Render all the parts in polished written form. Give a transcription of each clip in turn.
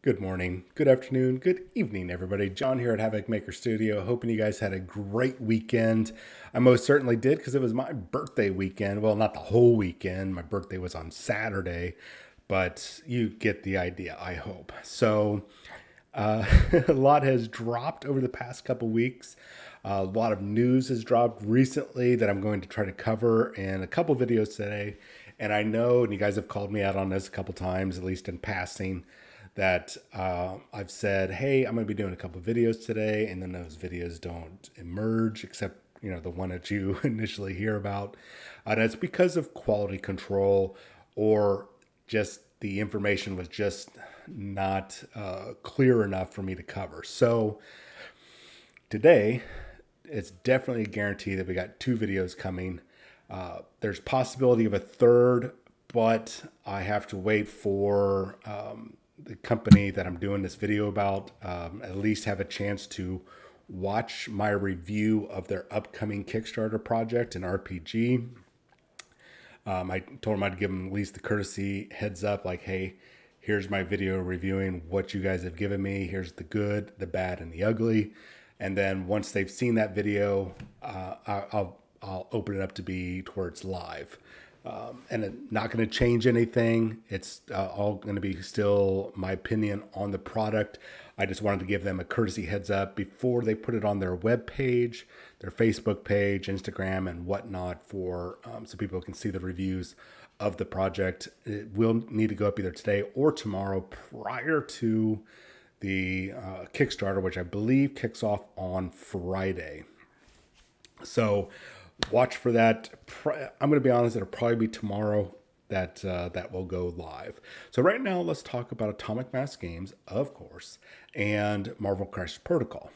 Good morning, good afternoon, good evening, everybody. John here at Havoc Maker Studio. Hoping you guys had a great weekend. I most certainly did because it was my birthday weekend. Well, not the whole weekend. My birthday was on Saturday, but you get the idea, I hope. So, a lot has dropped over the past couple weeks. A lot of news has dropped recently that I'm going to try to cover in a couple videos today. And I know, and you guys have called me out on this a couple times, at least in passing, that I've said, hey, I'm going to be doing a couple videos today, and then those videos don't emerge, except the one that you initially hear about. And it's because of quality control, or just the information was just not clear enough for me to cover. So today, it's definitely a guarantee that we got two videos coming. There's possibility of a third, but I have to wait for the company that I'm doing this video about at least have a chance to watch my review of their upcoming Kickstarter project, an RPG. I told them I'd give them at least the courtesy heads up, like, hey, here's my video reviewing what you guys have given me. Here's the good, the bad, and the ugly. And then once they've seen that video, I'll open it up to be towards live. And it's not going to change anything. It's all going to be still my opinion on the product. I just wanted to give them a courtesy heads up before they put it on their web page, their Facebook page, Instagram, and whatnot, for so people can see the reviews of the project. It will need to go up either today or tomorrow prior to the Kickstarter, which I believe kicks off on Friday. So watch for that. I'm going to be honest, it'll probably be tomorrow that that will go live. So right now, let's talk about Atomic Mass Games, of course, and Marvel Crisis Protocol.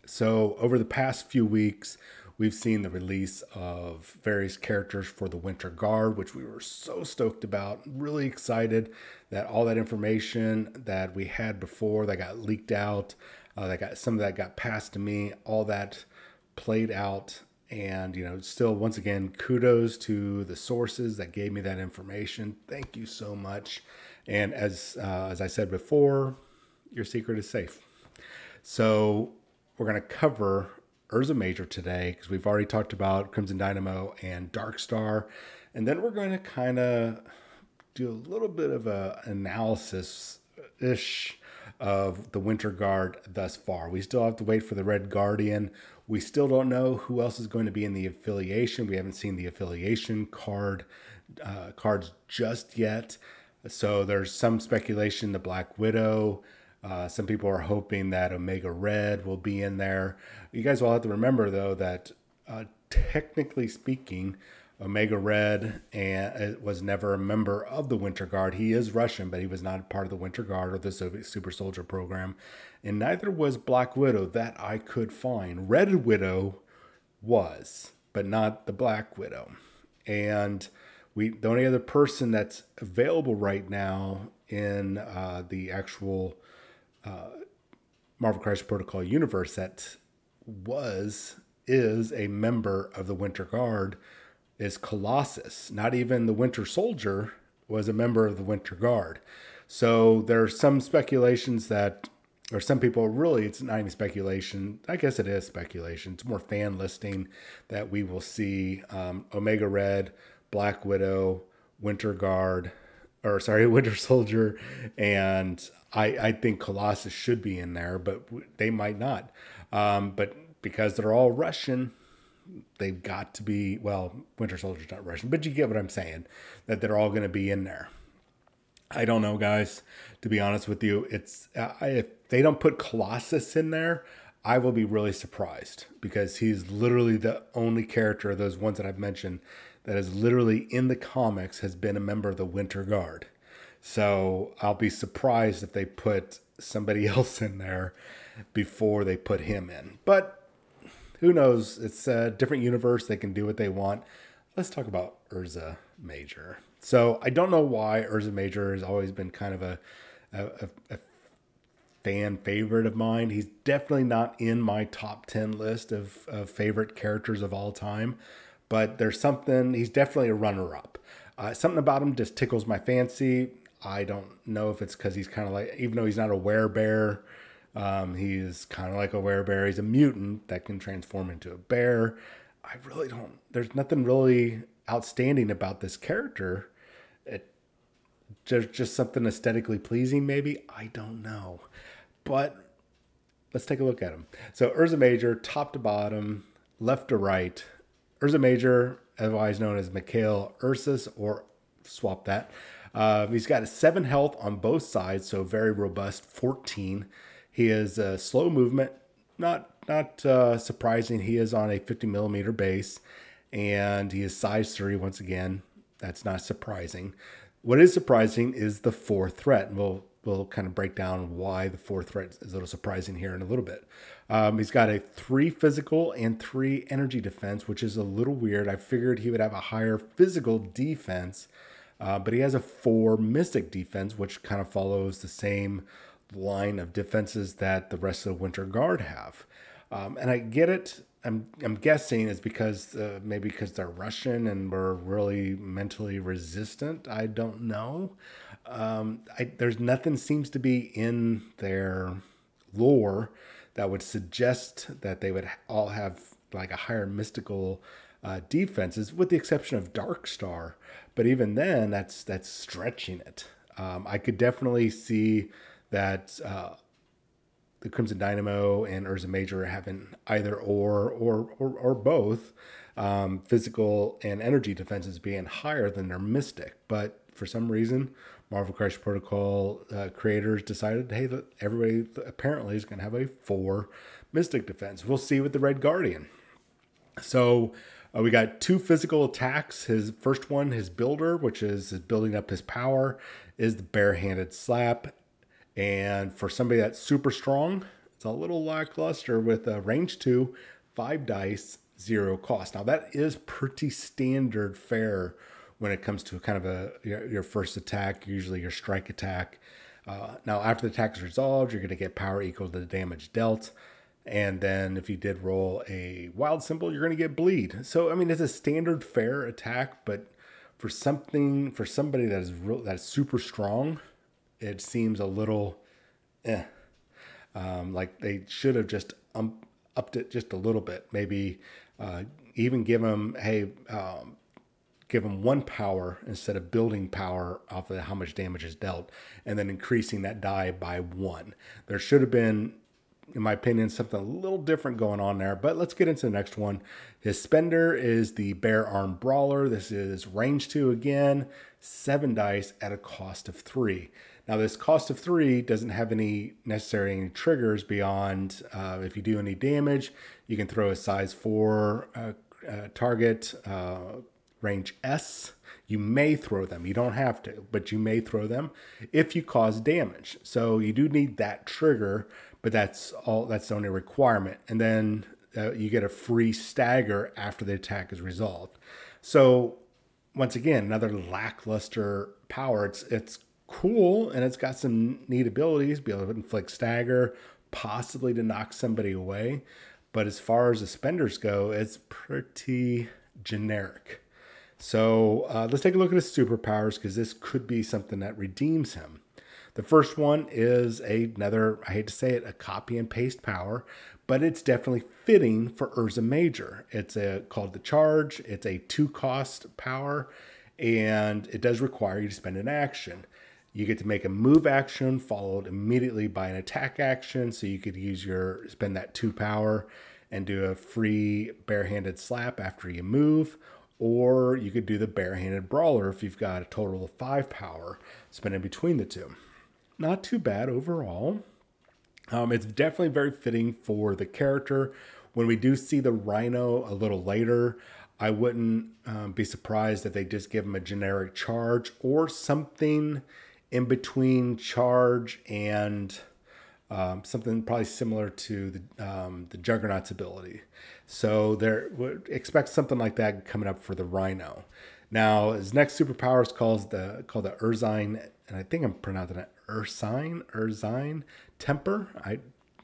So over the past few weeks, we've seen the release of various characters for the Winter Guard, which we were so stoked about. Really excited that all that information that we had before that got leaked out, some of that got passed to me, all that played out. And, still, once again, kudos to the sources that gave me that information. Thank you so much. And as I said before, your secret is safe. So we're going to cover Ursa Major today because we've already talked about Crimson Dynamo and Dark Star. And then we're going to kind of do a little bit of a analysis-ish of the Winter Guard thus far. We still have to wait for the Red Guardian. We still don't know who else is going to be in the affiliation. We haven't seen the affiliation cards just yet. So there's some speculation the Black Widow. Some people are hoping that Omega Red will be in there. You guys will have to remember, though, that technically speaking, Omega Red was never a member of the Winter Guard. He is Russian, but he was not part of the Winter Guard or the Soviet Super Soldier program. And neither was Black Widow that I could find. Red Widow was, but not the Black Widow. And the only other person that's available right now in the actual Marvel Crisis Protocol universe that is a member of the Winter Guard is Colossus. Not even the Winter Soldier was a member of the Winter Guard. So there's some speculations that, or some people, really, it's not even speculation. I guess it is speculation. It's more fan listing that we will see Omega Red, Black Widow, Winter Soldier, and I think Colossus should be in there, but they might not. But because they're all Russian, they've got to be, well, Winter Soldier's not Russian, but you get what I'm saying, that they're all going to be in there. I don't know, guys, to be honest with you. It's if they don't put Colossus in there, I will be really surprised, because he's literally the only character of those ones that I've mentioned that is literally in the comics has been a member of the Winter Guard. So I'll be surprised if they put somebody else in there before they put him in. But who knows? It's a different universe. They can do what they want. Let's talk about Ursa Major. So I don't know why Ursa Major has always been kind of a fan favorite of mine. He's definitely not in my top 10 list of favorite characters of all time, but there's something, he's definitely a runner-up. Something about him just tickles my fancy. I don't know if it's because he's kind of like, even though he's not a werebear, he's kind of like a werebear. He's a mutant that can transform into a bear. I really don't, there's nothing really outstanding about this character. It just something aesthetically pleasing, maybe. I don't know. But let's take a look at him. So Ursa Major, top to bottom, left to right. Ursa Major, otherwise known as Mikhail Ursus, or swap that. He's got a 7 health on both sides, so very robust. 14. He is slow movement, not surprising. He is on a 50 millimeter base, and he is size 3 once again. That's not surprising. What is surprising is the 4 threat, and we'll kind of break down why the 4 threat is a little surprising here in a little bit. He's got a 3 physical and 3 energy defense, which is a little weird. I figured he would have a higher physical defense, but he has a 4 mystic defense, which kind of follows the same line of defenses that the rest of the Winter Guard have. And I get it. I'm guessing it's because maybe because they're Russian and we're really mentally resistant. I don't know. There's nothing seems to be in their lore that would suggest that they would all have like a higher mystical defenses, with the exception of Darkstar. But even then, that's stretching it. I could definitely see that the Crimson Dynamo and Ursa Major are having either or both, physical and energy defenses being higher than their mystic. But for some reason, Marvel Crisis Protocol creators decided, hey, everybody apparently is going to have a 4 mystic defense. We'll see with the Red Guardian. So we got 2 physical attacks. His first one, his builder, which is building up his power, is the barehanded slap. And for somebody that's super strong, it's a little lackluster with a range 2, 5 dice, 0 cost. Now that is pretty standard fare when it comes to kind of your first attack, usually your strike attack. Now after the attack is resolved, you're going to get power equal to the damage dealt. And then if you did roll a wild symbol, you're going to get bleed. So, I mean, it's a standard fare attack, but for somebody that's super strong, it seems a little like they should have just upped it just a little bit. Maybe even give them, give them 1 power instead of building power off of how much damage is dealt, and then increasing that die by 1. There should have been, in my opinion, something a little different going on there. But let's get into the next one. His spender is the Bare Arm Brawler. This is range 2 again, 7 dice at a cost of 3. Now this cost of 3 doesn't have any triggers beyond if you do any damage, you can throw a size 4 target, range S. You may throw them. You don't have to, but you may throw them if you cause damage. So you do need that trigger, but that's the only requirement. And then you get a free stagger after the attack is resolved. So once again, another lackluster power. It's cool, and it's got some neat abilities, be able to inflict stagger, possibly to knock somebody away. But as far as the spenders go, it's pretty generic. So let's take a look at his superpowers, because this could be something that redeems him. The first one is another, I hate to say it, a copy and paste power, but it's definitely fitting for Ursa Major. It's called the Charge. It's a 2-cost power, and it does require you to spend an action. You get to make a move action followed immediately by an attack action. So you could spend that 2 power and do a free barehanded slap after you move. Or you could do the barehanded brawler if you've got a total of 5 power, spend in between the two. Not too bad overall. It's definitely very fitting for the character. When we do see the Rhino a little later, I wouldn't be surprised if they just give him a generic charge or something in between charge and something probably similar to the Juggernaut's ability. So expect something like that coming up for the Rhino. Now his next superpower is called the Ursine, and I think I'm pronouncing it Ursine Temper.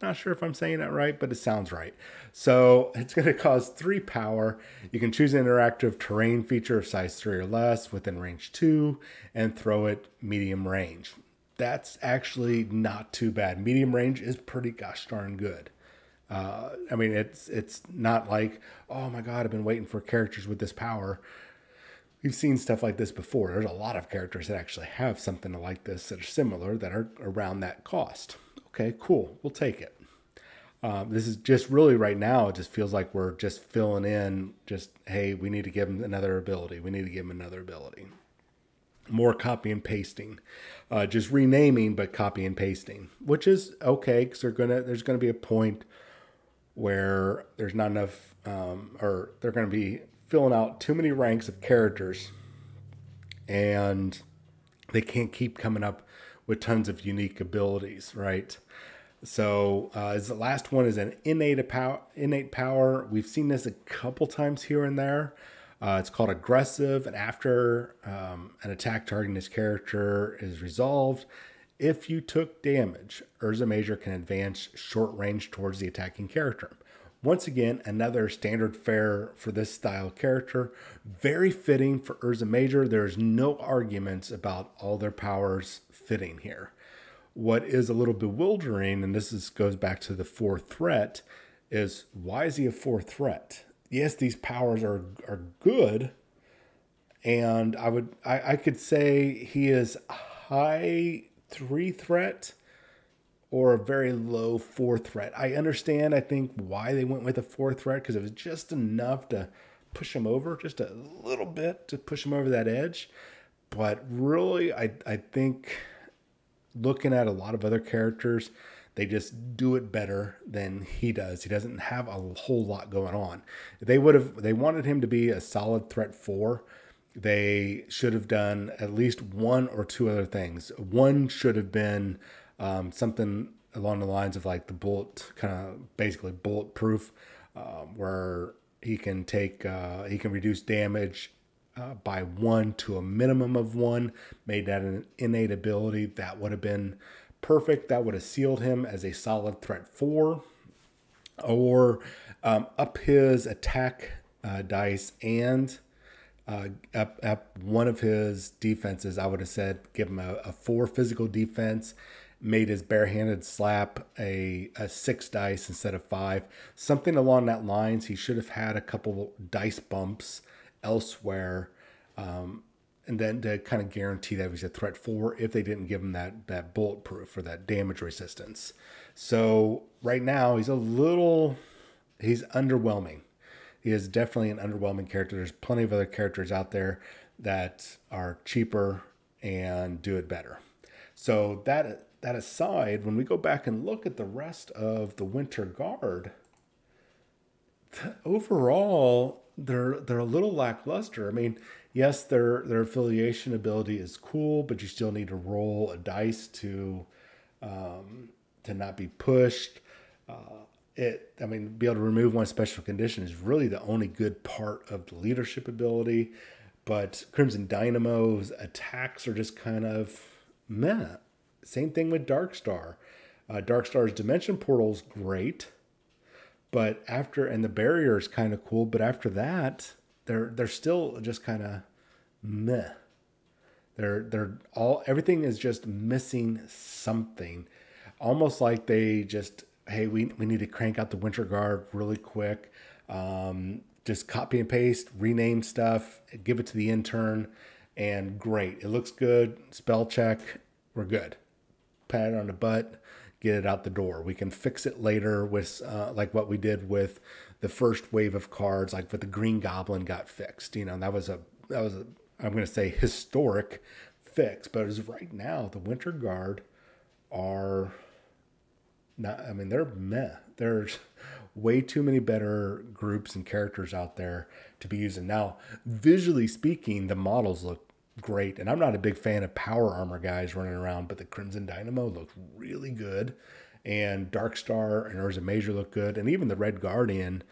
Not sure if I'm saying that right, but it sounds right. So it's going to cost 3 power. You can choose an interactive terrain feature of size 3 or less within range 2 and throw it medium range. That's actually not too bad. Medium range is pretty gosh darn good. I mean, it's not like, oh my God, I've been waiting for characters with this power. We've seen stuff like this before. There's a lot of characters that actually have something like this that are similar that are around that cost. Okay, cool. We'll take it. This is just really right now, it just feels like we're just filling in just, hey, we need to give him another ability. We need to give him another ability. More copy and pasting. Just renaming, but copy and pasting, which is okay because there's going to be a point where there's not enough, or they're going to be filling out too many ranks of characters and they can't keep coming up with tons of unique abilities, right? So the last one is an innate power. We've seen this a couple times here and there. It's called aggressive, and after an attack targeting this character is resolved, if you took damage, Ursa Major can advance short range towards the attacking character. Once again, another standard fare for this style character. Very fitting for Ursa Major. There's no arguments about all their powers fitting here. What is a little bewildering, and goes back to the 4th threat, is why is he a 4th threat? Yes, these powers are good, and I could say he is high 3 threat or a very low 4 threat. I understand, I think, why they went with a 4 threat, because it was just enough to push him over, just a little bit to push him over that edge. But really, I think looking at a lot of other characters, they just do it better than he does. He doesn't have a whole lot going on. If they wanted him to be a solid threat 4, they should have done at least 1 or 2 other things. One should have been something along the lines of like the bullet, kind of basically bulletproof, where he can reduce damage by 1 to a minimum of 1, made that an innate ability. That would have been perfect. That would have sealed him as a solid threat 4. Or up his attack dice and up one of his defenses. I would have said give him a 4 physical defense, made his barehanded slap a 6 dice instead of 5. Something along that lines. He should have had a couple dice bumps elsewhere, and then to kind of guarantee that he was a threat 4 if they didn't give him that bulletproof or that damage resistance. So right now he's underwhelming. He is definitely an underwhelming character. There's plenty of other characters out there that are cheaper and do it better. So that aside, when we go back and look at the rest of the Winter Guard, overall they're a little lackluster. I mean, yes, their affiliation ability is cool, but you still need to roll a dice to not be pushed. Be able to remove one special condition is really the only good part of the leadership ability. But Crimson Dynamo's attacks are just kind of meh. Same thing with Darkstar. Darkstar's Dimension Portal's great, but and the barrier is kind of cool, but after that, they're still just kind of meh. Everything is just missing something. Almost like they just, hey, we need to crank out the Winter Guard really quick. Just copy and paste, rename stuff, give it to the intern, and great. It looks good. Spell check. We're good. Pat it on the butt. Get it out the door. We can fix it later with like what we did with the first wave of cards, like with the Green Goblin got fixed. That was a I'm going to say historic fix. But as right now, the Winter Guard are not. I mean, they're meh. There's way too many better groups and characters out there to be using. Now, visually speaking, the models look great, and I'm not a big fan of power armor guys running around, but the Crimson Dynamo looks really good, and Darkstar and Ursa Major look good, and even the Red Guardian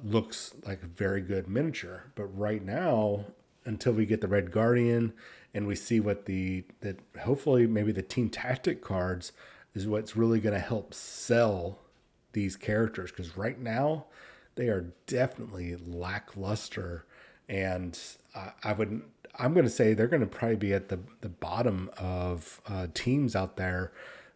looks like a very good miniature. But right now, until we get the Red Guardian and we see what hopefully maybe the Team Tactic cards is what's really going to help sell these characters, because right now they are definitely lackluster, and I'm going to say they're going to probably be at the bottom of teams out there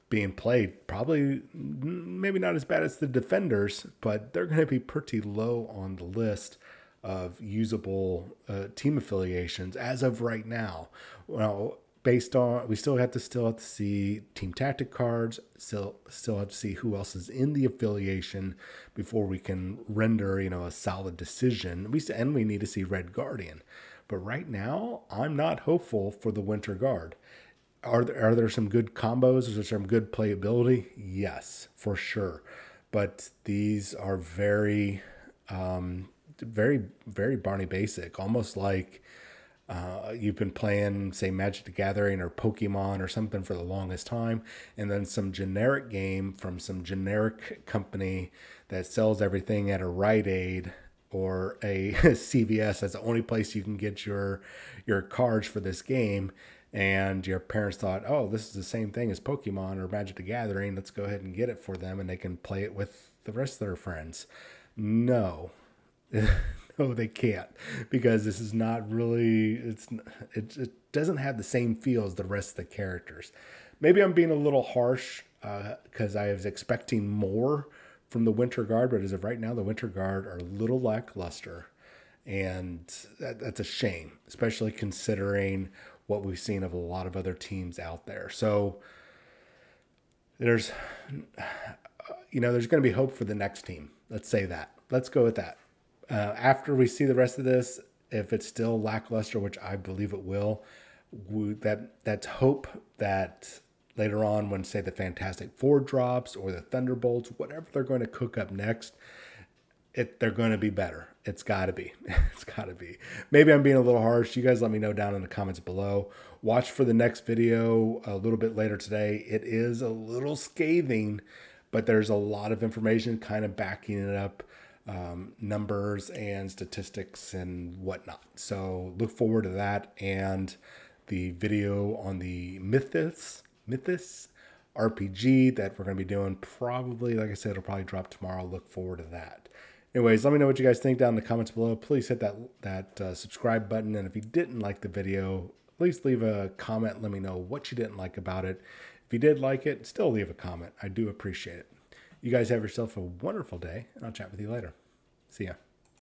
being played. Probably maybe not as bad as the Defenders, but they're going to be pretty low on the list of usable team affiliations as of right now. Well, based on, we still have to see team tactic cards, still have to see who else is in the affiliation before we can render a solid decision. We need to see Red Guardian, but right now I'm not hopeful for the Winter Guard. Are there some good combos? Is there some good playability? Yes, for sure. But these are very, very Barney basic, almost like you've been playing, say, Magic the Gathering or Pokemon or something for the longest time, and then some generic game from some generic company that sells everything at a Rite Aid or a CVS. That's the only place you can get your cards for this game. And your parents thought, oh, this is the same thing as Pokemon or Magic the Gathering. Let's go ahead and get it for them, and they can play it with the rest of their friends. No, no, they can't, because this is not really. It doesn't have the same feel as the rest of the characters. Maybe I'm being a little harsh because I was expecting more from the Winter Guard, but as of right now, the Winter Guard are a little lackluster. And that's a shame, especially considering what we've seen of a lot of other teams out there. So there's going to be hope for the next team. Let's say that. Let's go with that. After we see the rest of this, if it's still lackluster, which I believe it will, that's hope that later on, when, say, the Fantastic Four drops or the Thunderbolts, whatever they're going to cook up next, they're going to be better. It's got to be. It's got to be. Maybe I'm being a little harsh. You guys let me know down in the comments below. Watch for the next video a little bit later today. It is a little scathing, but there's a lot of information kind of backing it up, numbers and statistics and whatnot. So look forward to that, and the video on the Mythos RPG that we're going to be doing, probably, like I said, it'll probably drop tomorrow. Look forward to that. Anyways, let me know what you guys think down in the comments below. Please hit that subscribe button. And if you didn't like the video, please leave a comment. Let me know what you didn't like about it. If you did like it, still leave a comment. I do appreciate it. You guys have yourself a wonderful day, and I'll chat with you later. See ya.